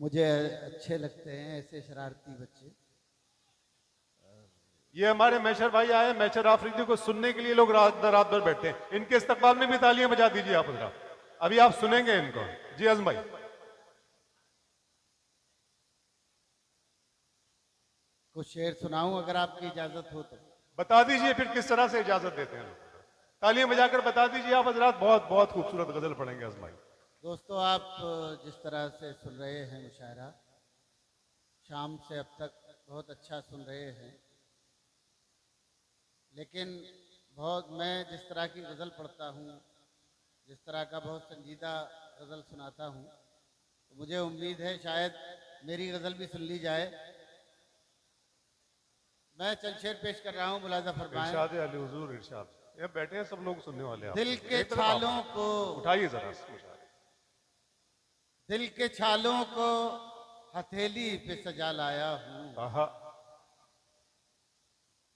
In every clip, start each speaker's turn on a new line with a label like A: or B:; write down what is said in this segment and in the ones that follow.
A: मुझे अच्छे लगते हैं ऐसे शरारती बच्चे।
B: ये हमारे मैशर भाई आए, मैशर आफरीदी को सुनने के लिए लोग रात रात भर बैठे हैं। इनके इस्तकबाल में भी तालियां बजा दीजिए आप जरा। अभी आप सुनेंगे इनको। जी आजम भाई,
A: कुछ शेर सुनाऊं अगर आपकी इजाजत हो तो।
B: बता दीजिए फिर किस तरह से इजाजत देते हैं लोग। तालियां बजाकर बता दीजिए आप हजरात। बहुत बहुत खूबसूरत गजल पढ़ेंगे आजम भाई।
A: दोस्तों, आप जिस तरह से सुन रहे हैं मुशायरा, शाम से अब तक बहुत अच्छा सुन रहे हैं, लेकिन बहुत मैं जिस तरह की गज़ल पढ़ता हूँ, जिस तरह का बहुत संजीदा गज़ल सुनाता हूँ, तो मुझे उम्मीद है शायद मेरी गज़ल भी सुन ली जाए। मैं चंद शेर पेश कर रहा हूँ, मुलाजा फरमाएं।
B: इरशाद अली हुजूर इरशाद। ये बैठे हैं सब लोग सुनने वाले आप।
A: दिल के
B: एक तरफ
A: छालों
B: आप
A: को,
B: उठाइए जरा।
A: दिल के छालों को हथेली पे सजा लाया हूँ।
B: आहा,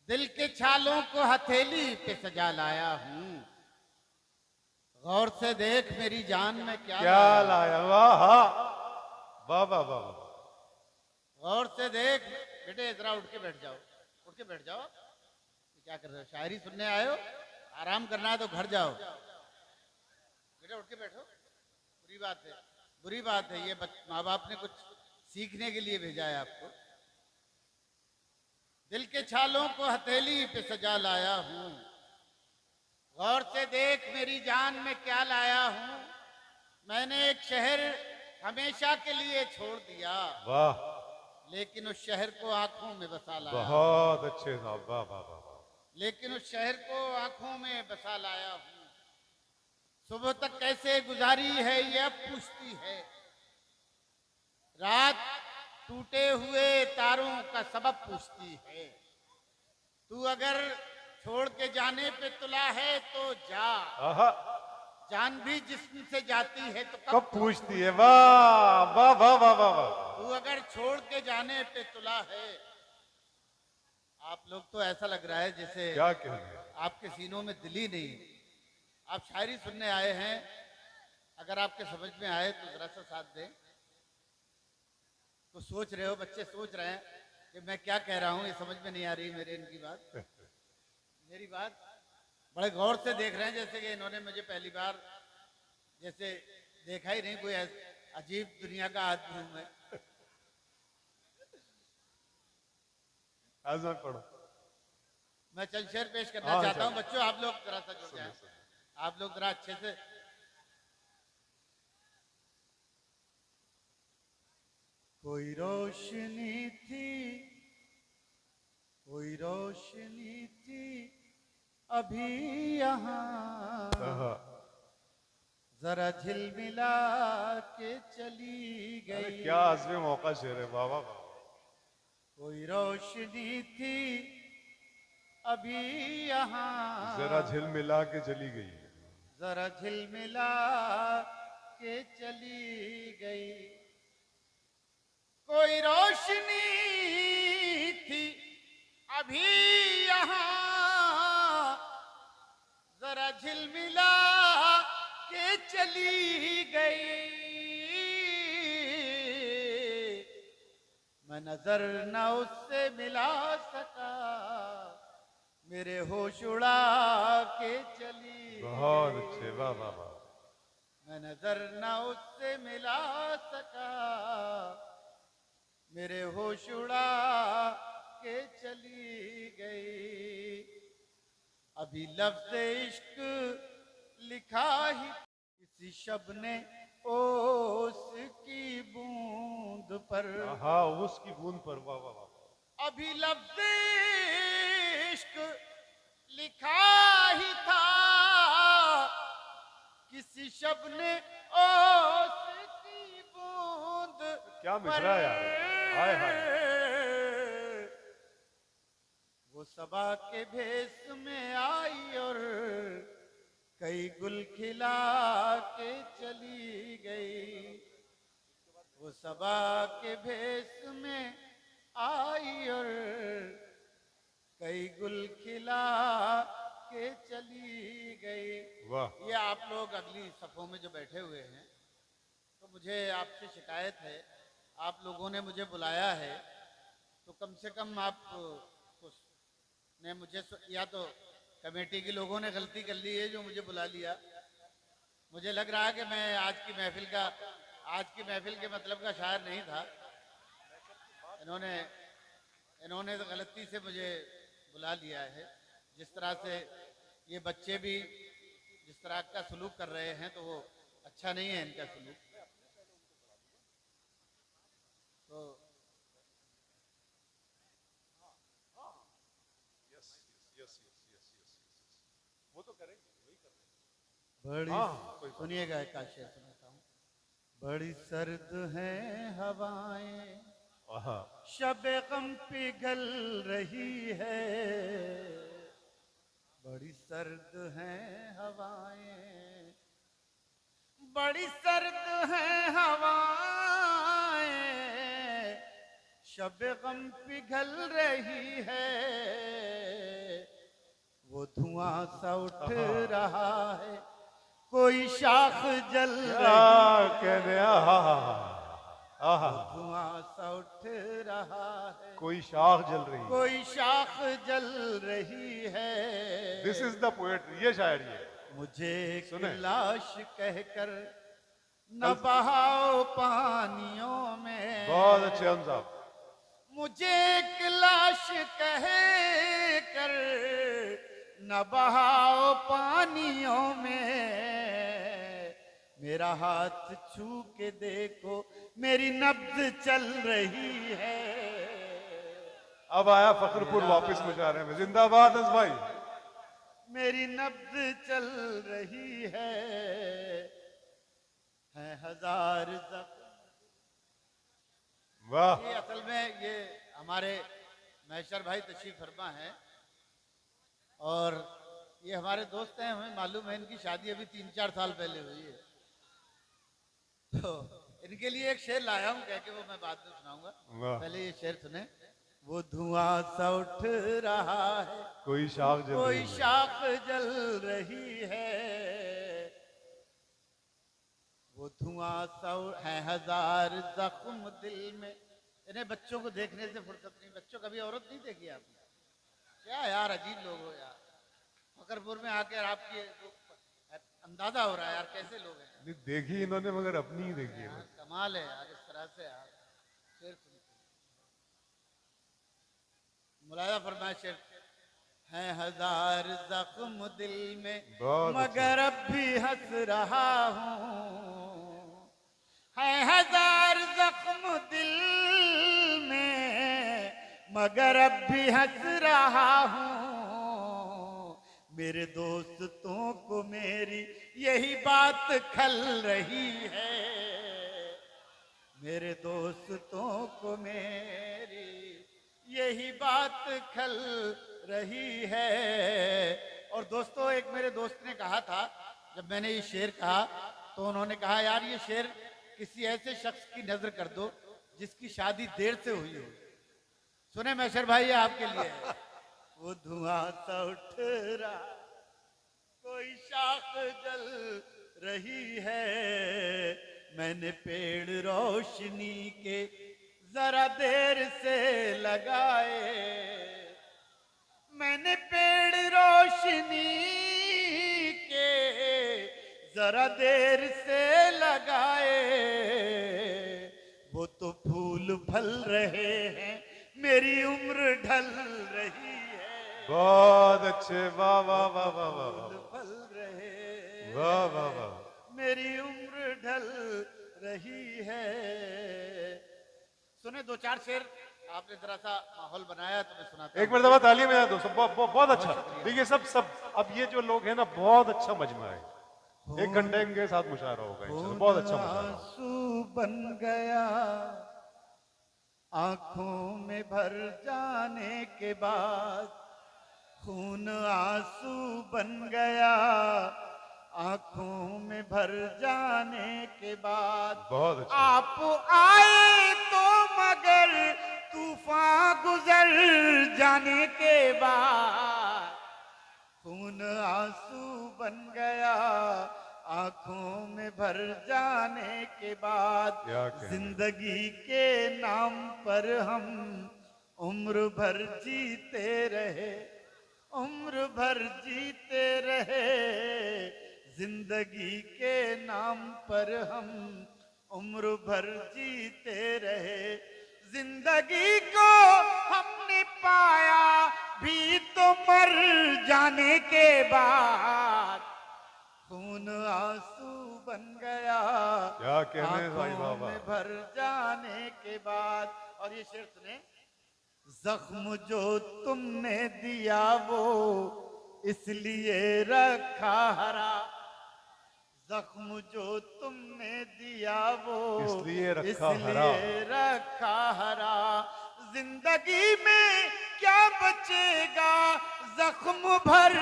A: दिल के छालों को हथेली पे सजा लाया हूँ। गौर से देख मेरी जान में क्या
B: क्या
A: लाया हूँ।
B: लाया? वाह वाह वाह वाह वाह।
A: गौर से देख। बेटे जरा उठ के बैठ जाओ, उठ के बैठ जाओ। ये क्या कर रहे हो? शायरी सुनने आए हो? आराम करना है तो घर जाओ। बेटा उठ के बैठो। बुरी बात है, बुरी बात है। ये माँ बाप ने कुछ सीखने के लिए भेजा है आपको। दिल के छालों को हथेली पे सजा लाया हूँ। गौर से देख मेरी जान में क्या लाया हूँ। मैंने एक शहर हमेशा के लिए छोड़ दिया,
B: वाह,
A: लेकिन उस शहर को आंखों में बसा लाया हूँ।
B: बहुत अच्छे साहब, वाह वाह वाह वाह।
A: लेकिन उस शहर को आंखों में बसा लाया हूँ। सुबह तक कैसे गुजारी है ये अब पूछती है। रात टूटे हुए तारों का सबब पूछती है। तू अगर छोड़ के जाने पे तुला है तो जा।
B: आहा,
A: जान भी जिस्म से जाती है तो
B: कब
A: कब
B: पूछती है? वाह वाह वाह वाह वाह वाह।
A: तू अगर छोड़ के जाने पे तुला है। आप लोग तो ऐसा लग रहा है जैसे
B: क्या कहेंगे?
A: आपके सीनों में दिल ही नहीं है। आप शायरी सुनने आए हैं, अगर आपके समझ में आए तो जरा सा साथ दें। तो सोच रहे हो, बच्चे सोच रहे हैं कि मैं क्या कह रहा हूँ, ये समझ में नहीं आ रही मेरे इनकी बात। मेरी बात बड़े गौर से देख रहे हैं, जैसे कि इन्होंने मुझे पहली बार जैसे देखा ही नहीं। कोई अजीब दुनिया का आदमी हूं मैं।
B: आजम पढ़ो।
A: मैं चंद शेर पेश करना
B: हाँ
A: चाहता हूँ।
B: चलो,
A: बच्चों आप लोग जरा सा जुड़
B: सुनिए
A: जाए।
B: सुनिए।
A: आप लोग जरा अच्छे से। कोई रोशनी थी, कोई रोशनी थी अभी यहाँ,
B: आहा,
A: जरा झिलमिला के चली
B: अरे
A: गई।
B: क्या आजमे मौका शेर है, वाह वाह वाह।
A: कोई रोशनी थी अभी
B: जरा
A: यहाँ,
B: झिलमिला के चली गई।
A: जरा झिलमिला के चली गई। कोई रोशनी थी अभी यहाँ, जरा झिलमिला के चली गई। मैं नजर न उससे मिला सका, मेरे होश उड़ा के चली
B: बहुत अच्छे,
A: गई।
B: वाह वाह वाह।
A: मैं नजर न उससे मिला सका, मेरे होश उड़ा के चली गई। अभी लफ्ज इश्क लिखा ही किसी शब ने ओस की बूंद पर।
B: हाँ, उसकी बूंद पर, वाह वाह वाह।
A: अभी लफ्ज इश्क लिखा ही था किसी शब ने ओस की बूंद
B: क्या
A: पर।
B: मिसरा यार, हाय हाय।
A: वो सबा के भेस में आई और कई गुल खिला के चली गई। वो सबा के भेस में आई और कई गुल खिला के चली गई।
B: वाह,
A: ये आप लोग अगली सफों में जो बैठे हुए हैं, तो मुझे आपसे शिकायत है, आप लोगों ने मुझे बुलाया है तो कम से कम आप ने मुझे या तो कमेटी के लोगों ने गलती कर ली है जो मुझे बुला लिया। मुझे लग रहा है कि मैं आज की महफिल के मतलब का शायर नहीं था। इन्होंने तो गलती से मुझे बुला लिया है। जिस तरह से ये बच्चे भी जिस तरह का सलूक कर रहे हैं तो वो अच्छा नहीं है इनका सलूक। तो
B: वो तो करेंगे, वही कर
A: बड़ी
B: हाँ,
A: सुनिएगा, एक शेर सुनाता हूँ। बड़ी सर्द है हवाएं,
B: हाँ।
A: शब गम पिघल रही है। बड़ी सर्द है हवाएं, बड़ी सर्द है हवाएं, शब गम पिघल रही है। वो धुआं सा उठ रहा है, कोई शाख जल रही
B: कहने
A: धुआं सा उठ रहा है,
B: कोई शाख जल रही है।
A: कोई शाख जल रही है।
B: दिस इज द पोएट्री, ये शायरी है।
A: मुझे एक
B: सुने?
A: लाश कहकर न बहाओ पानियों में।
B: बहुत अच्छे हम साहब।
A: मुझे एक लाश कह कर न बहाओ पानियों में। मेरा हाथ छू के देखो, मेरी नब्ज चल रही है।
B: अब आया फखरपुर वापस मुशारे में। जिंदाबाद हंस भाई।
A: मेरी नब्ज चल रही है हजार जख्म।
B: वाह।
A: ये असल में ये हमारे मैशर भाई तशरीफ फरमा है और ये हमारे दोस्त हैं। हमें मालूम है इनकी शादी अभी 3-4 साल पहले हुई है। तो इनके लिए एक शेर लाया हूं, कह के वो मैं बाद में सुनाऊंगा। पहले ये शेर सुने। वो धुआं सा उठ रहा है,
B: कोई शाख जल
A: कोई
B: रही है।
A: शाख जल रही है। वो धुआं सा है हजार जख्म दिल में। इन्हें बच्चों को देखने से फुर्सत नहीं। बच्चों कभी औरत नहीं देखी आपने? क्या यार अजीब लोग हो यार। फकरपुर में आकर आपकी अंदाजा हो रहा है यार कैसे लोग हैं।
B: नहीं देखी इन्होंने, मगर अपनी ही देखी है।
A: कमाल है यार इस तरह से यार। शेर मुलायदा फरमाए शेर। है हजार जख्म दिल में मगर अब भी हंस रहा हूँ। है हजार जख्म दिल में मगर अब भी हंस रहा हूँ। मेरे दोस्तों को मेरी यही बात खल रही है। मेरे दोस्तों को मेरी यही बात खल रही है। और दोस्तों, एक मेरे दोस्त ने कहा था जब मैंने ये शेर कहा तो उन्होंने कहा यार ये शेर किसी ऐसे शख्स की नजर कर दो जिसकी शादी देर से हुई हो। सुने मैशर भाई, ये आपके लिए है। वो धुआं सा उठ रहा, कोई शाख जल रही है। मैंने पेड़ रोशनी के जरा देर से लगाए। मैंने पेड़ रोशनी के जरा देर से लगाए। वो तो फूल फल रहे हैं, मेरी उम्र ढल रही है।
B: बहुत अच्छे। वाह वाह वाह वाह वाह।
A: फूल फल रहे,
B: वाह वाह वाह।
A: मेरी उम्र ढल रही है। सुने 2-4 शेर। आपने जरा सा माहौल बनाया तो मैं सुनाता
B: एक मरतबा ताली में दो सब। बहुत अच्छा। देखिए सब अब ये जो लोग हैं ना, बहुत अच्छा मजमा है। 1 घंटे इनके साथ मुशायरा होगा इंशाल्लाह। बहुत अच्छा मुशायरा।
A: आंसू बन गया आंखों में भर जाने के बाद। खून आंसू बन गया आंखों में भर जाने के बाद।
B: बहुत अच्छा।
A: आप आए तो मगर तूफान गुजर जाने के बाद। खून आंसू बन गया आंखों में भर जाने के बाद
B: क्या कहने।
A: जिंदगी के नाम पर हम उम्र भर जीते रहे, उम्र भर जीते रहे, जिंदगी के नाम पर हम उम्र भर जीते रहे। जिंदगी को हमने पाया भी तो मर जाने के बाद, खून आंसू बन गया
B: क्या कहने भाई
A: आंखों
B: बाबा।
A: में भर जाने के बाद। और ये शेर सुने, जख्म जो तुमने दिया वो इसलिए रखा हरा, जख्म जो तुमने दिया वो
B: इसलिए रखा
A: इसलिए रखा हरा। जिंदगी में क्या बचेगा जख्म भर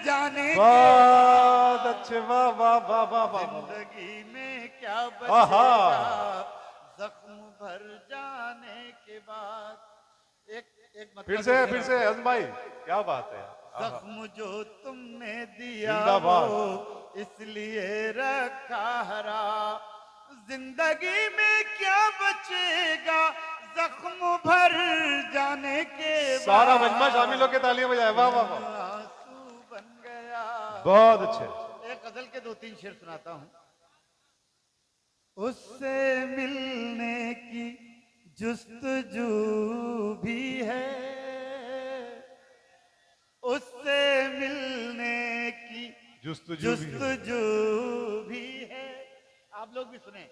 A: जाने के
B: बहुत अच्छे, वाह वाह वाह वाह वाह।
A: जिंदगी में क्या
B: आहा।
A: बचेगा जख्म भर जाने के बाद। एक एक मतलब
B: फिर से हसन भाई, क्या बात है। आहा।
A: जख्म जो तुमने दिया
B: जिंदाबाद।
A: वो इसलिए रखा हरा। जिंदगी में क्या बचेगा जख्म भर जाने के बाद।
B: सारा मजमा शामिल होकर तालियां बजाए, वाह वाह वाह।
A: आंसू बन गया।
B: बहुत अच्छे।
A: एक गजल के 2-3 शेर सुनाता हूं। उससे मिलने की जुस्तजू भी है, उससे मिलने की जुस्तजू भी है। आप लोग भी सुने,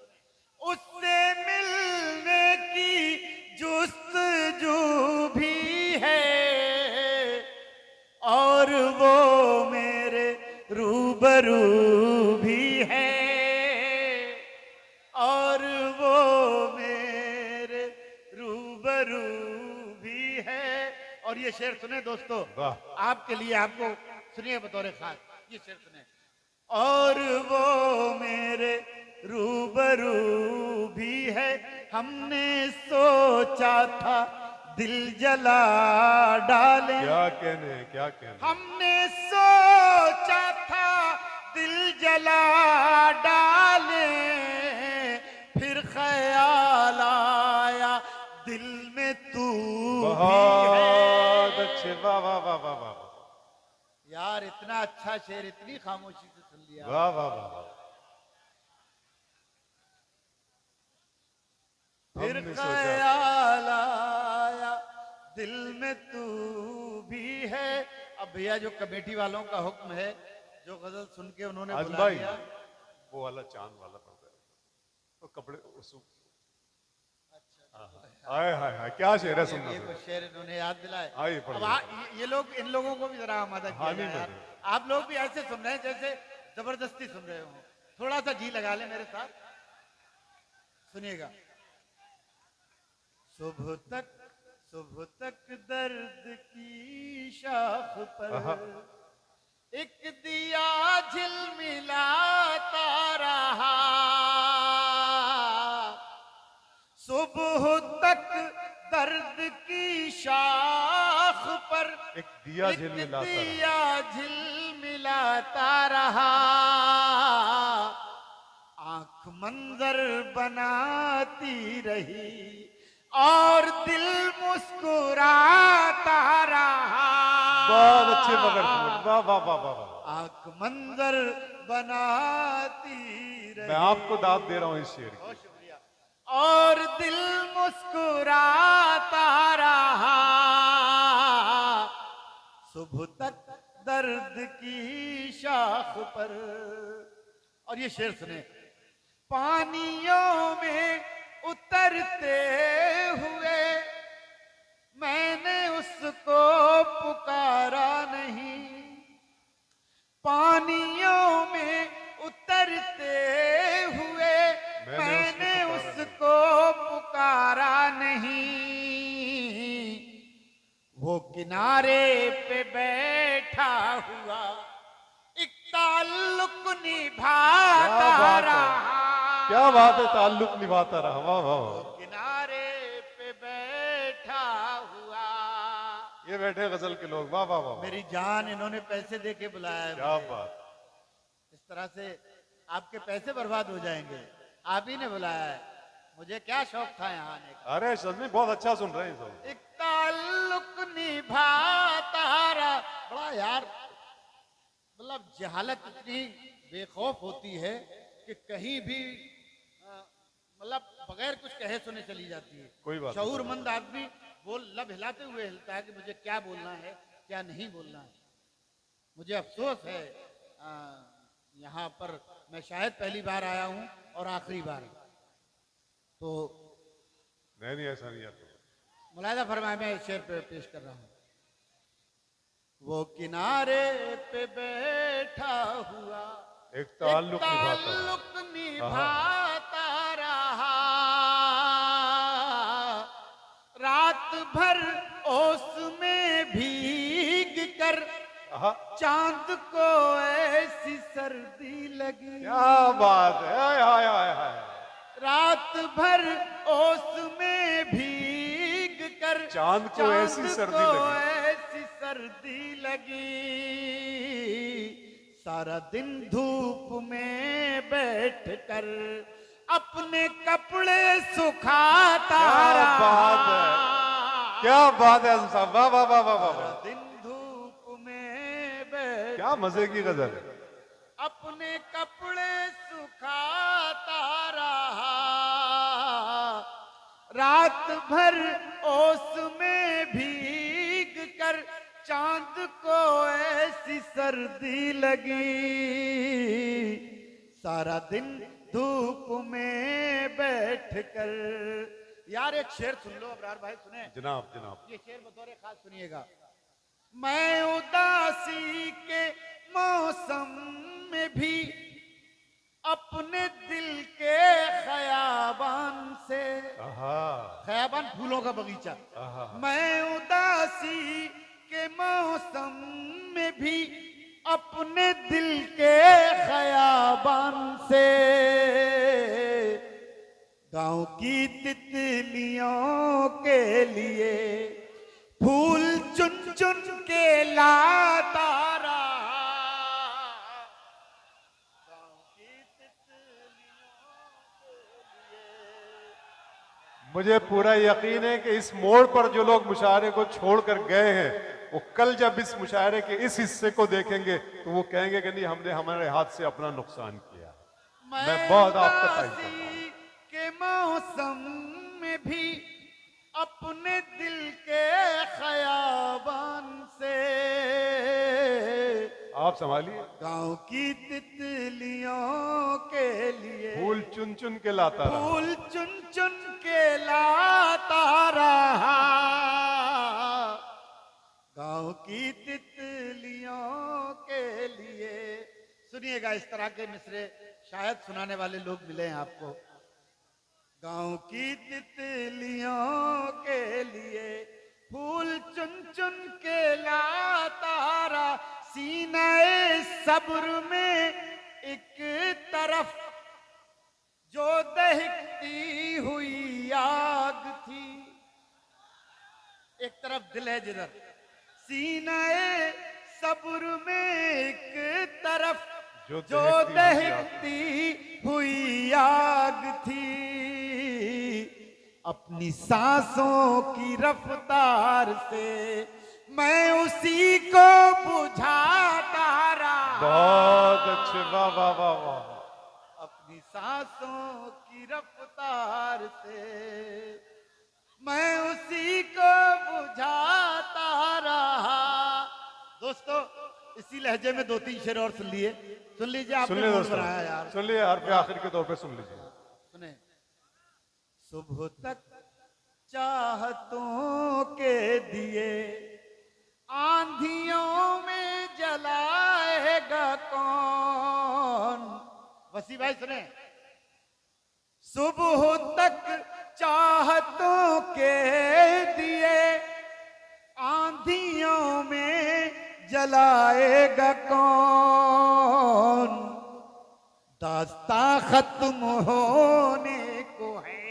A: उससे मिलने की जुस्तजू भी है, और वो मेरे रूबरू भी है, और वो मेरे रूबरू भी है। और ये शेर सुने दोस्तों,
B: वाह।
A: आपके लिए, आपको सुनिए बतौर खास, ये शेर सुने। और वो मेरे रूबरू भी है, हमने सोचा था दिल जला डाले,
B: क्या कहने, क्या कहने।
A: हमने सोचा था दिल जला डाले, फिर ख्याल आया दिल में तू भी है।
B: बहुत अच्छे, वाह वाह वाह वाह वाह।
A: यार इतना अच्छा शेर इतनी खामोशी से सुन लिया।
B: वाह वाह वाह।
A: फिर
B: हमने सोचा।
A: ख्याल आया दिल में तू भी है। अब भैया जो कमेटी वालों का हुक्म है, जो गजल सुन के उन्होंने
B: आज
A: बुला
B: भाई
A: लिया।
B: वो वाला चांद वाला पड़ता है, वो कपड़े हाय हाय हाय, क्या शेर है, सुनना
A: ये कुछ शेर इन्होंने याद दिलाए।
B: हाँ, ये पढ़
A: अब
B: लो।
A: ये लोग, इन लोगों को भी जरा आमादा किया
B: हाँ,
A: जाए
B: नहीं
A: यार।
B: बता।
A: आप लोग भी ऐसे सुन रहे हैं जैसे जबरदस्ती सुन रहे हो। थोड़ा सा जी लगा ले मेरे साथ, सुनिएगा। सुबह तक दर्द की शाख
B: आहा।
A: पर एक दिया झिलमिलाता रहा, सुबह तक दर्द की शाख पर
B: एक दिया झिलमिलाता रहा।
A: दिया झिलमिलाता रहा, आंख मंजर बनाती रही और दिल मुस्कुराता रहा।
B: बहुत अच्छे मगर, वाह वाह वाह वाह वाह।
A: आंख मंजर बनाती रही।
B: मैं आपको दाद दे रहा हूँ इस शेर की।
A: बहुत शुक्रिया। और दिल मुस्कुराता रहा, सुबह तक दर्द की शाख पर। और ये शेर सुने, पानियों में उतरते हुए मैंने उसको पुकारा नहीं, पानियों में उतरते हुए मैंने उसको पुकारा नहीं, वो किनारे पे बैठा हुआ एक ताल्लुक निभाता रहा।
B: क्या बात है, ताल्लुक निभाता रहा, वाह वाह वाह।
A: किनारे पे बैठा हुआ।
B: ये बैठे गजल के लोग, वाह वाह वाह।
A: मेरी जान इन्होंने पैसे दे के बुलाया है
B: क्या
A: मुझे।
B: बात।
A: इस तरह से आपके पैसे बर्बाद हो जाएंगे। आप ही ने बुलाया है, मुझे क्या शौक था यहाँ आने का।
B: अरे सच में बहुत अच्छा सुन रहे हैं सब।
A: एक ताल्लुक निभाता रहा। बड़ा यार, मतलब जहालत इतनी बेखौफ होती है कि कहीं भी मतलब बगैर कुछ कहे सुने चली जाती है।
B: कोई बात नहीं।
A: शऊरमंद आदमी बोल लब हिलाते हुए हिलता है कि मुझे क्या बोलना है क्या नहीं बोलना है। मुझे अफसोस है यहाँ पर मैं शायद पहली बार आया हूँ और आखिरी बार, तो
B: नहीं ऐसा नहीं आता।
A: मुलायदा फरमाए, मैं शेर पे पेश कर रहा हूँ। वो किनारे पे बैठा हुआ
B: एक ताल्लुक निभाता रहा।
A: ताल्लुक निभाता रहा, रात भर ओस में भीग कर
B: आहा,
A: चांद को ऐसी सर्दी लगी।
B: क्या बात है, हाय हाय हाय हाय।
A: रात भर ओस में भीग कर
B: चांद को ऐसी सर्दी लगी।
A: ऐसी सर्दी लगी। सारा दिन धूप में बैठ कर अपने कपड़े सुखाता
B: क्या बात है, क्या बात है साहब, वाह वाह वाह वाह वाह।
A: सारा दिन धूप में बैठ
B: क्या मजे की गजल है।
A: अपने कपड़े सुखाता रहा, रात भर ओस में भीग कर चांद को ऐसी सर्दी लगी। सारा दिन धूप में बैठ कर। यार एक शेर सुन लो अबरार भाई, सुने
B: जनाब जनाब।
A: ये शेर बतौर खास सुनिएगा। मैं उदासी के मौसम में भी अपने दिल के खयाबान से,
B: आहा,
A: खयाबान फूलों का बगीचा,
B: आहा।
A: मैं उदासी के मौसम में भी अपने दिल के खयाबान से गांव की तितलियों के लिए फूल चुन चुन के लाता रहा। गांव की तितलियों के लिए।
B: मुझे पूरा यकीन है कि इस मोड़ पर जो लोग मुशायरे को छोड़कर गए हैं, वो कल जब इस मुशायरे के इस हिस्से को देखेंगे तो वो कहेंगे कि नहीं, हमने हमारे हाथ से अपना नुकसान किया। मैं बहुत आपका तारीफ करता हूं।
A: के मौसम में भी अपने दिल के खयाबान से
B: आप संभालिए।
A: गांव की तितलियों के लिए
B: फूल चुन चुन के लाता रहा।
A: फूल चुन चुन के लाता रहा। गांव की तितलियों के लिए। सुनिएगा, इस तरह के मिसरे शायद सुनाने वाले लोग मिले हैं आपको। गांव की तितलियों के लिए फूल चुन चुन के लाता रहा। सीने सब्र में एक तरफ जो दहकती हुई आग थी, एक तरफ दिल है जिधर, सीने सब्र में एक तरफ जो दहकती हुई आग थी। अपनी सांसों की रफ्तार से मैं उसी को बुझाता रहा।
B: बहुत अच्छे, वाह वाह वाह वाह।
A: अपनी सांसों की रफ्तार से मैं उसी को बुझाता रहा। दोस्तों, इसी लहजे में 2-3 शेर और सुन लिए, सुन लीजिए। आपने मूड बनाया यार,
B: सुन लिए, हर पे आखिर के तौर पे सुन लीजिए।
A: सुने। सुबह तक चाहतों के दिए आंधियों में जलाएगा कौन। वसी भाई सुने। सुबह तक चाहतों के दिए आंधियों में जलाएगा कौन। दास्ता खत्म होने को है,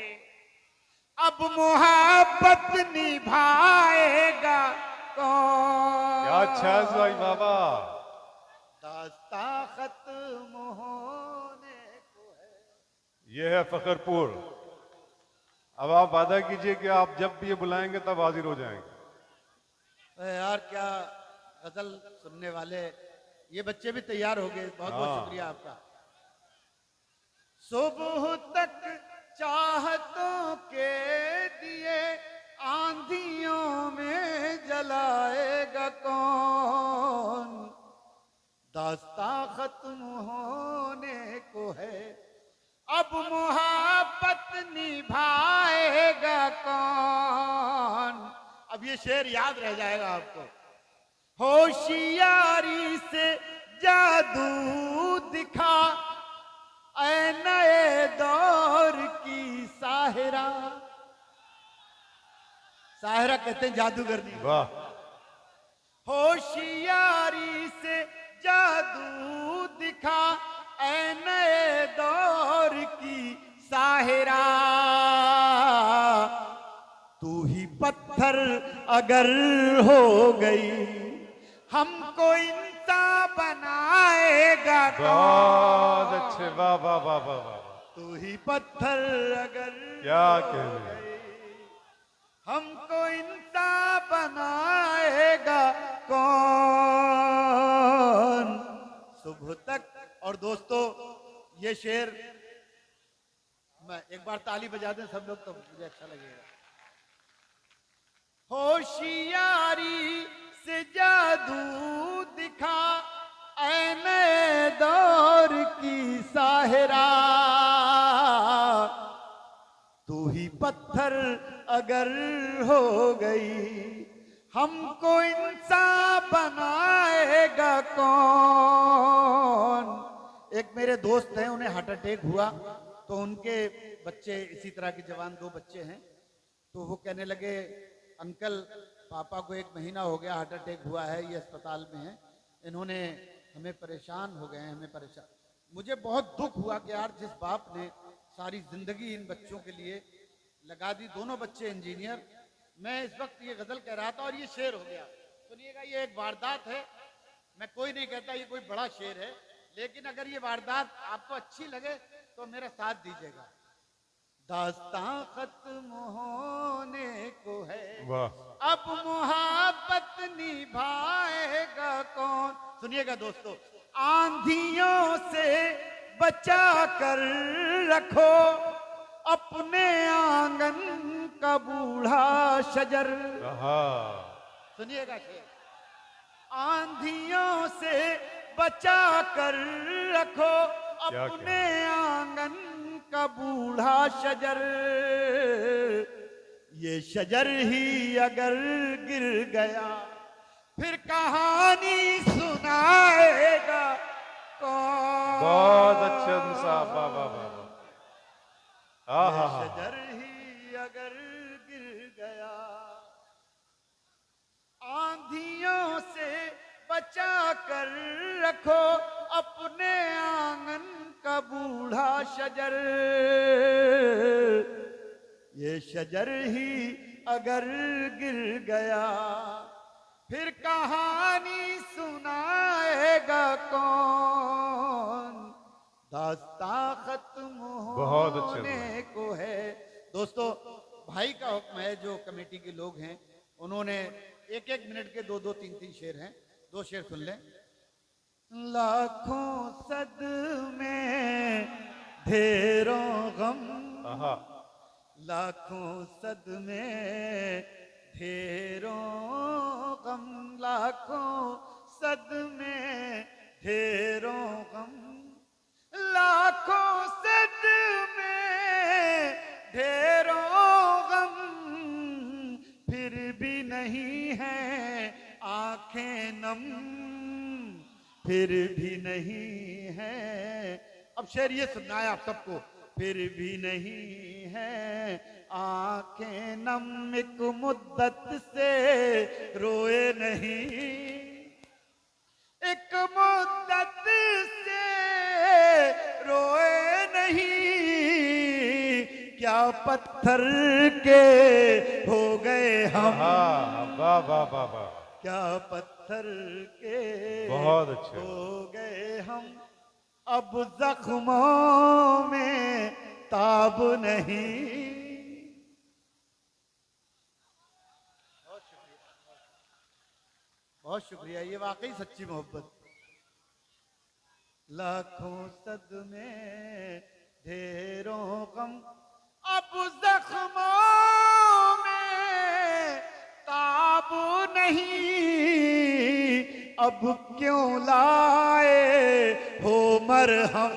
A: अब मोहब्बत निभाएगा कौन।
B: क्या अच्छा है भाई बाबा।
A: दास्ता खत्म होने
B: ये है फखरपुर। अब आप वादा कीजिए कि आप जब भी ये बुलाएंगे तब हाजिर हो जाएंगे।
A: अरे यार क्या गजल सुनने वाले, ये बच्चे भी तैयार हो गए, बहुत बहुत
B: हाँ।
A: शुक्रिया आपका। सुबह तक चाहतों के दिए आंधियों में जलाएगा कौन, दास्तां खत्म होने को है, अब मोहब्बत निभाएगा कौन। अब ये शेर याद रह जाएगा आपको। होशियारी से जादू दिखा ऐ नए दौर की साहिरा। साहिरा कहते हैं जादूगरनी।
B: वाह।
A: होशियारी से जादू दिखा ऐ नए दौर की साहिरा। तू ही पत्थर अगर हो गई हमको इंसान बनाएगा
B: बहुत
A: कौन।
B: अच्छे, वाह वाह वाह वाह वाह।
A: तू ही पत्थर अगर
B: क्या
A: हो
B: कहने।
A: गई हमको इंसान बनाएगा कौन। सुबह तक। और दोस्तों ये शेर मैं एक बार ताली बजा दें सब लोग तो मुझे अच्छा लगेगा। होशियारी से जादू दिखा ऐ नए दौर की साहिरा। तू ही पत्थर अगर हो गई हमको इंसान बनाएगा कौन। एक मेरे दोस्त हैं, उन्हें हार्ट अटैक हुआ तो उनके बच्चे इसी तरह के जवान 2 बच्चे हैं, तो वो कहने लगे अंकल पापा को 1 महीना हो गया हार्ट अटैक हुआ है, ये अस्पताल में है, इन्होंने हमें परेशान हो गए हैं, हमें परेशान। मुझे बहुत दुख हुआ कि यार जिस बाप ने सारी जिंदगी इन बच्चों के लिए लगा दी, दोनों बच्चे इंजीनियर। मैं इस वक्त ये गजल कह रहा था और ये शेर हो गया। सुनिएगा, ये एक वारदात है, मैं कोई नहीं कहता ये कोई बड़ा शेर है, लेकिन अगर ये वारदात आपको अच्छी लगे तो मेरा साथ दीजिएगा। दास्तां खत्म होने को है,
B: वाह।
A: अब मोहब्बत निभाएगा कौन। सुनिएगा दोस्तों, आंधियों से बचा कर रखो अपने आंगन का बूढ़ा शजर। सुनिएगा शेर, आंधियों से बचा कर रखो अपने आंगन का बूढ़ा शजर। ये शजर ही अगर गिर गया फिर कहानी सुनाएगा कौन।
B: बहुत अच्छे साहब, वाह वाह वाह।
A: ये शजर ही अगर गिर गया आंधियों से बचा कर रखो अपने आंगन का बूढ़ा शजर। ये शजर ही अगर गिर गया फिर कहानी सुनाएगा कौन। दास्तां खत्म होने को है। दोस्तों भाई का हुक्म है, जो कमेटी के लोग हैं उन्होंने 1-1 मिनट के 2-2, 3-3 शेर हैं, 2 शेर सुन लें। लाखों सदमे ढेरों गम, लाखों सदमे ढेरों गम, लाखों सदमे ढेरों गम, लाखों सदमे ढेरों गम, फिर भी नहीं है आंखें नम, फिर भी नहीं है। अब शेर ये सुनना है आप सबको। फिर भी नहीं है आंखें नम, एक मुद्दत से रोए नहीं, एक मुद्दत से रोए नहीं, क्या पत्थर के हो गए हम।
B: वाह वाह वाह वाह।
A: क्या पत्थर के
B: बहुत अच्छे
A: हो गए हम, अब जख्मों में
C: ताब नहीं।
A: बहुत शुक्रिया, ये वाकई सच्ची मोहब्बत।
C: लाखों सदमे ढेरों गम, अब जख्मों में ताब नहीं। अब क्यों लाए हो मरहम,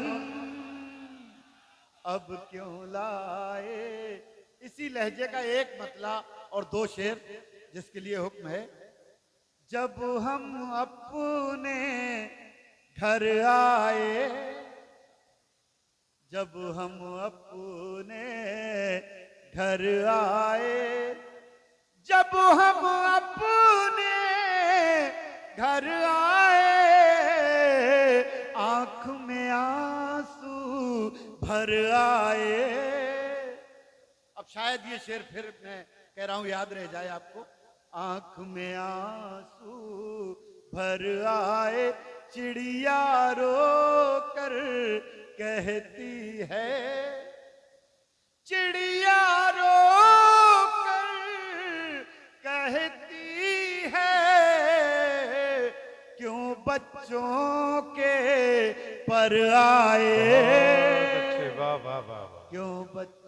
C: अब क्यों लाए।
A: इसी लहजे का एक मतला और दो शेर जिसके लिए हुक्म है।
C: जब हम अपने घर आए, जब हम अपने घर आए, जब हम अपने घर आए, आंख में आंसू भर आए।
A: अब शायद ये शेर फिर मैं कह रहा हूं याद रह जाए आपको।
C: आंख में आंसू भर आए, चिड़िया रो कर कहती है, चिड़िया रो कर कहती है, क्यों बच्चों के पर आए।
B: बहुत अच्छे, वाह वाह वाह वाह।
C: क्यों बच्चों